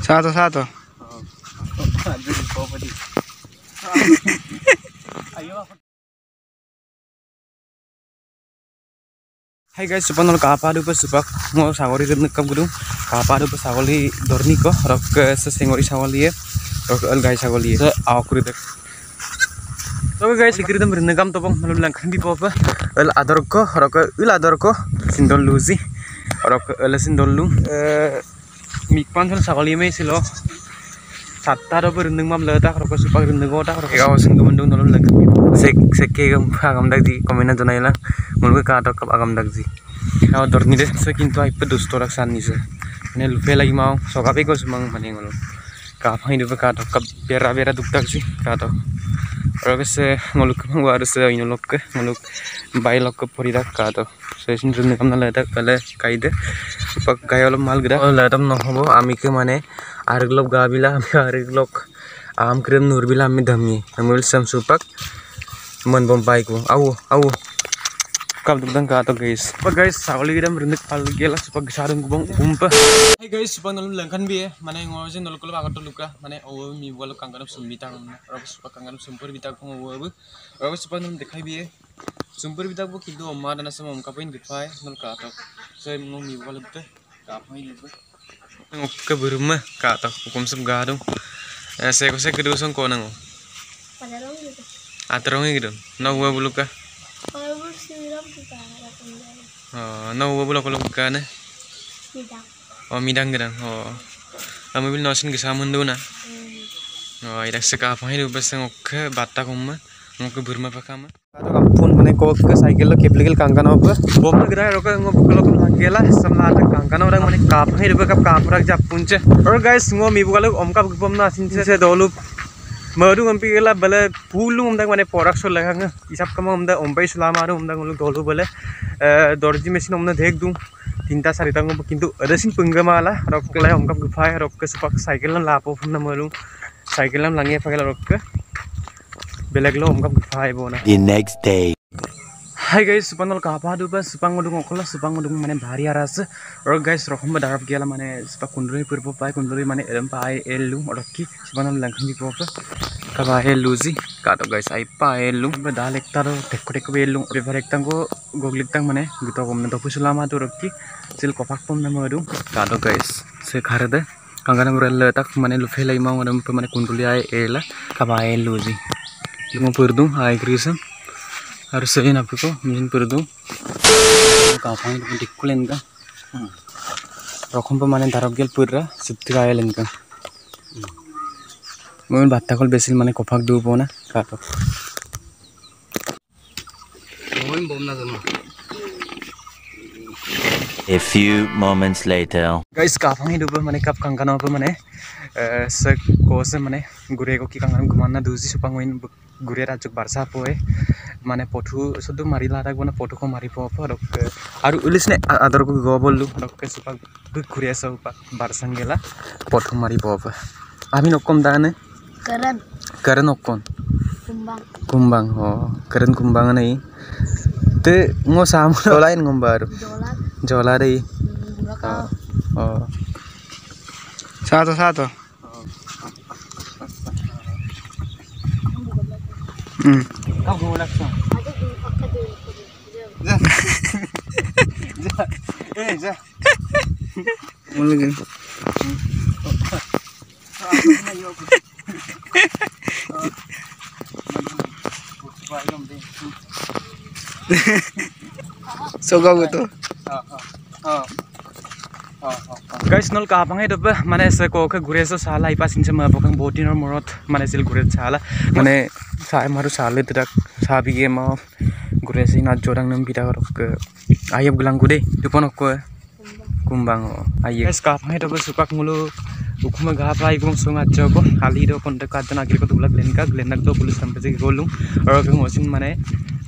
Satu. Hai guys, supan nol kapa du pas supak ngo sagori red nekam gudung kapa du pas sagoli dorni ko rok sesengori sagoli ye rok el gai sagoli ye awkuri dek. So guys, ikri dam renegam topong malum langkan bi popa el ador ko rok el ador ko sindol luzi rok el sindol lu mikpan son sagoli me silo satta do berendeng mam leta rok supak rendeng ota rok gawas ngemendung nol langkan sek gam agam dak di komenan janailah mulai ke atau ke agam dak di kalau dorni deh sekintu ai pedus torak sani se ini lupa lagi mau sokapi kau semang mana yang ngulu kapan hidup ke atau ke bera duk dak sih ke atau orang se nguluk mau harus se ini nguluk bayi lok ke poridak ke atau saya sini rendeng kam nala dak kale kaide pak kaya lo mal gida kalau latam noh bo ami ke mana arglok gabila arglok am krem nur bila ami dami ambil sam supak मन बम्पाई को आओ कब दुदang ka to guys pa guys sagoli gidam rendik pal gela supak sarung kubang umpa hey guys supak nolum langkan bi mane ngoje nolkol bagot luka mane o mi bol kanganam sumbita ro supak kanganam sumpur bita ko wo ro supak nolum dekhai bi sumpur bita ko kido ma dana sama kapain gitfai nol ka to so mo mi bol bita kapain lupa ngok ke burma ka to hukum sum gadung se ko se kedu song ko nango padarong gitu atrong gitu, nau gua bulu kah? Nau gua bulu kalau bukan oh midang gitu, kamu bil nosin ke samun dulu na? Idak sekapa ini ubah sengok batak umma, ngok burma pakama. Atau kampun mana kok ke cycle lo keplikil kangkan apa? Bom negara roka ngok kalau kangkela, sama ada kangkan orang mana kapa ini ubah kap kampurak jap punce. Or guys ngok mi buka lo om kap bom na sinti saya dulu. Madu ngampi gela bala pulu umdang mane porak so laganga isap kama umda ompai sulama aru umdang ulu dolu bala dorji mesin umna dhek dung tinta sarita ngom kintu ada sing penggama ala rok kelai omkap gufai rok ke supak cycle lan lapo phumna malu cycle lan langi phagela rok ke beleg lo omkap gufai bona the next day. Hai guys, supanol kapa du pas supang ngudung okola supang ngudung mane bhari aras or guys rokhom darap gela mane supak kunduri purpo pai kunduri mane edam pai elu orki supanol langkhang di popa kaba elu ji kato guys ai pai elu ba lektar tek elu river ektang go goglik tang mane gito gomna to pusulama tu rokki sil kopak pom na madu kato guys se kharade kangana murel tak mane lu felai mau ngam mane kunduli ai ela kaba elu ji lungo purdum ai krisam harus saya napi ko mungkin perdu kapan itu dikulen kan rokhom pa mane darab gel purra sutira elen kan mungkin batta kol besil mane kopak du pona kato A few moments later. Guys kapan itu pa mane kap kangkana pa mane se kose mane gure ko ki kangan gumana duji supangwin gure rajok barsa poe mane potu sudu mari lara gona potu ko mari po rok aru ulis ne adar ko go bollu rok ke supak gure sa upak barsang gela potu mari po ami nokom dane karan okon kumbang ho karan kumbang nei te ngo samu dolain ngombar jola dei oh satu aku mau langsung mau lagi so kau gitu guys nol kapang itu apa mana seko ke gure so salah ipas ince mapokang botin or morot mana sil gure salah mana saya maru salah tidak sabi ge mau gure sih nak jorang nem pita rok ke ayam gelang gude tu pon ko kumbang ayam guys kapang itu apa supak mulu ukuma gapai gum sungat joko kali do pon dekat dan akhir ko tulak glenak do bulus sampai ke golung or ke ngosin mana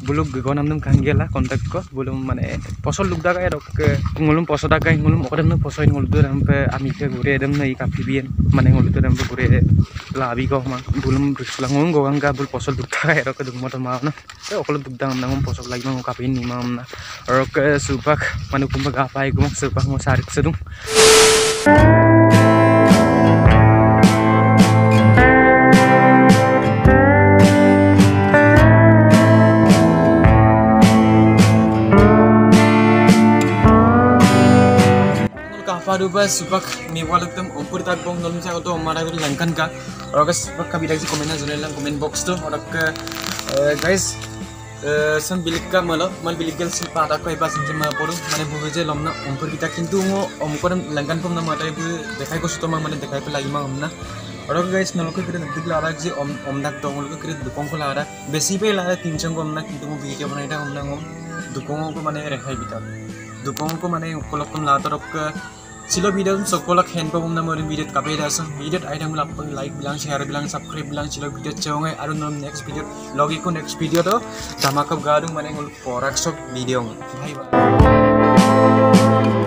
buluk gonam nam kanggela kontak ko bulum mane posol lugda ka rok ngulum posoda ka ngulum okadam na posoin ngul do rampe ami ke gure dem nei kapi bien mane ngul do rampe gure labi ko ma bulum langong go ganga bul posol dugda ka rok dug moto ma na e okol dugda ngam posol lagi ma kapi ni ma na rok supak mane kumba ga pai gum supak mo sarik sedung pas supak mewaluk tem umpur tak bong nolong sa auto mara ko langkan ka or guys supak ka bidag si comment na zone lang comment box to or guys san bilik ka malo mal bilikal si pada ko iba sinje ma poru mane buge je lomna umpur kita kintu ngo omkoran langkan pom na matai bu dekhai ko suto ma mane dekhai ko lagi ma omna और guys nolok kire nagdig lara je omdak to nolok kire dukong ko lara besi pe lara 300 ko omna kintu mo video banai da omna ngom dukong ko mane rekhai bitak dukong ko mane kolok kom la torok silo video sokolak hand pa omna mo video kape da sang video item lapang like bilang share bilang subscribe bilang silo video chongai aru nom next video logi ko next video to dhamakap gadung mane ngol porak sok video bye bye